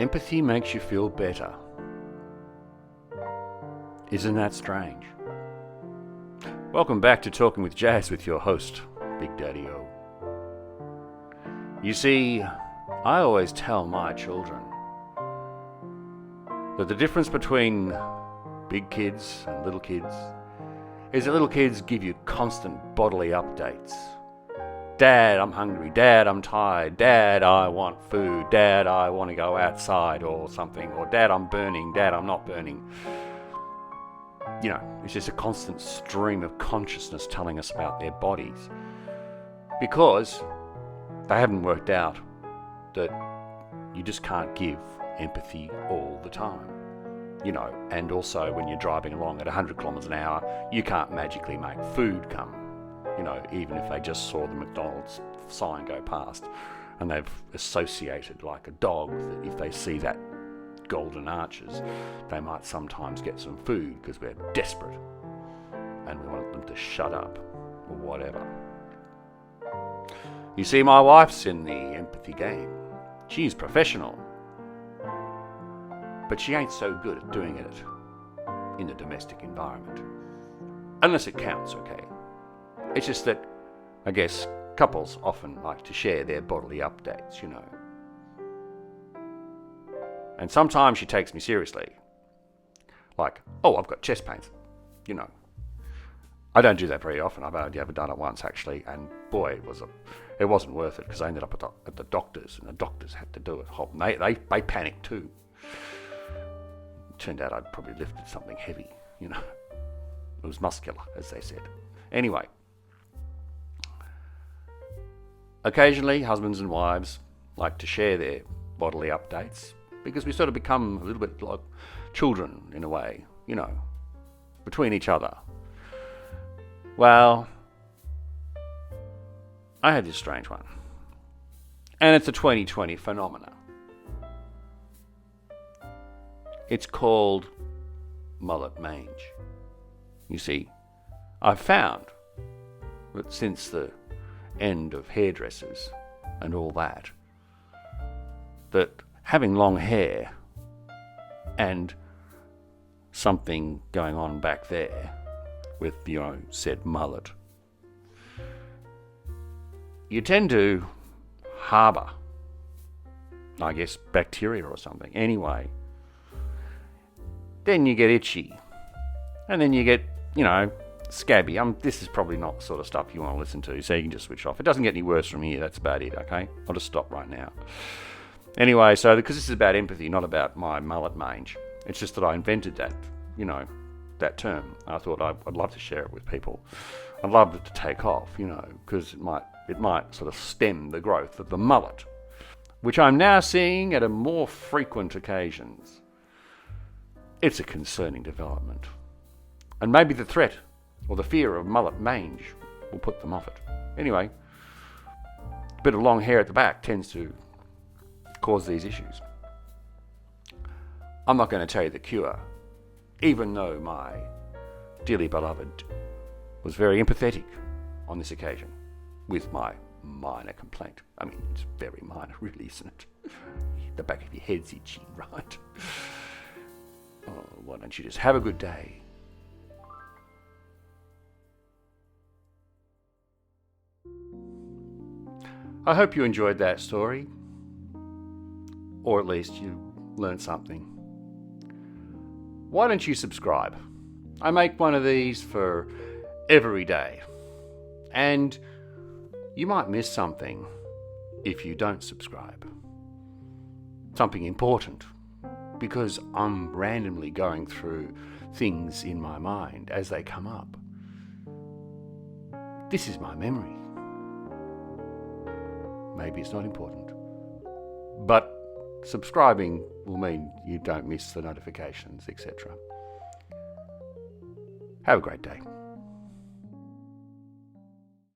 Empathy makes you feel better. Isn't that strange? Welcome back to Talking with Jazz with your host, BigDaddy0. You see, I always tell my children that the difference between big kids and little kids is that little kids give you constant bodily updates. Dad, I'm hungry. Dad, I'm tired. Dad, I want food. Dad, I want to go outside or something. Or Dad, I'm burning. Dad, I'm not burning. You know, it's just a constant stream of consciousness telling us about their bodies. Because they haven't worked out that you just can't give empathy all the time. You know, and also when you're driving along at 100 kilometers an hour, you can't magically make food come. You know, even if they just saw the Macdonald's sign go past and they've associated like a dog that if they see that golden arches, they might sometimes get some food because we're desperate and we want them to shut up or whatever. You see, my wife's in the empathy game. She's professional, but she ain't so good at doing it in the domestic environment. Unless it counts, okay? It's just that, I guess, couples often like to share their bodily updates, you know. And sometimes she takes me seriously. Like, oh, I've got chest pains, you know. I don't do that very often. I've only ever done it once, actually, and boy, it wasn't worth it because I ended up at the doctors, and the doctors had to do it. They panicked too. It turned out I'd probably lifted something heavy, you know. It was muscular, as they said. Anyway. Occasionally, husbands and wives like to share their bodily updates because we sort of become a little bit like children in a way, you know, between each other. Well, I had this strange one, and it's a 2020 phenomena. It's called mullet mange. You see, I've found that since the end of hairdressers and all that having long hair and something going on back there with, you know, said mullet, you tend to harbour, I guess, bacteria or something. Anyway, then you get itchy, and then you get, you know, scabby. This is probably not the sort of stuff you want to listen to, so you can just switch off. It doesn't get any worse from here. That's about it, okay? I'll just stop right now. Anyway, so because this is about empathy, not about my mullet mange, it's just that I invented that, you know, that term. I thought I'd love to share it with people. I'd love it to take off, you know, because it might sort of stem the growth of the mullet, which I'm now seeing at a more frequent occasions. It's a concerning development. And maybe the threat or the fear of mullet mange will put them off it. Anyway, a bit of long hair at the back tends to cause these issues. I'm not going to tell you the cure, even though my dearly beloved was very empathetic on this occasion with my minor complaint. I mean, it's very minor, really, isn't it? The back of your head's itchy, right? Oh, why don't you just have a good day? I hope you enjoyed that story, or at least you learned something. Why don't you subscribe? I make one of these for every day, and you might miss something if you don't subscribe. Something important, because I'm randomly going through things in my mind as they come up. This is my memory. Maybe it's not important, but subscribing will mean you don't miss the notifications, etc. Have a great day.